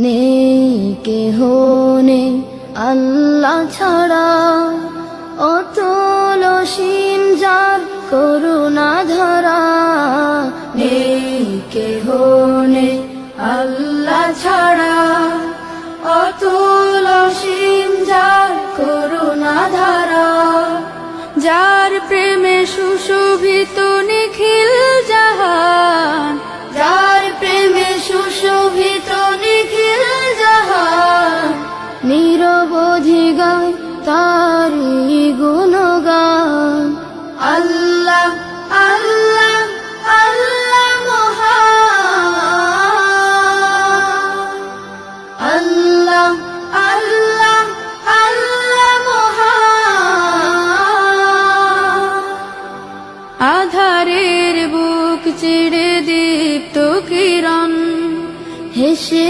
নেই কেহ নেই আল্লাহ ছাড়া, অতল অসীম যার করুণা ধারা। নেই কেহ নেই আল্লাহ ছাড়া, অতল অসীম যার করুণা ধারা। যার প্রেমে সুশোভিত নিখিল জাহান, যার প্রেমে সুশোভিত নিখিল জাহান। নিরবধি গায় তারি গুণগান। আল্লাহ আল্লাহ আল্লাহ মহান, আল্লাহ আল্লাহ আল্লাহ মহান। আধারের বুক চিরে দীপ্ত কিরণ, হেসে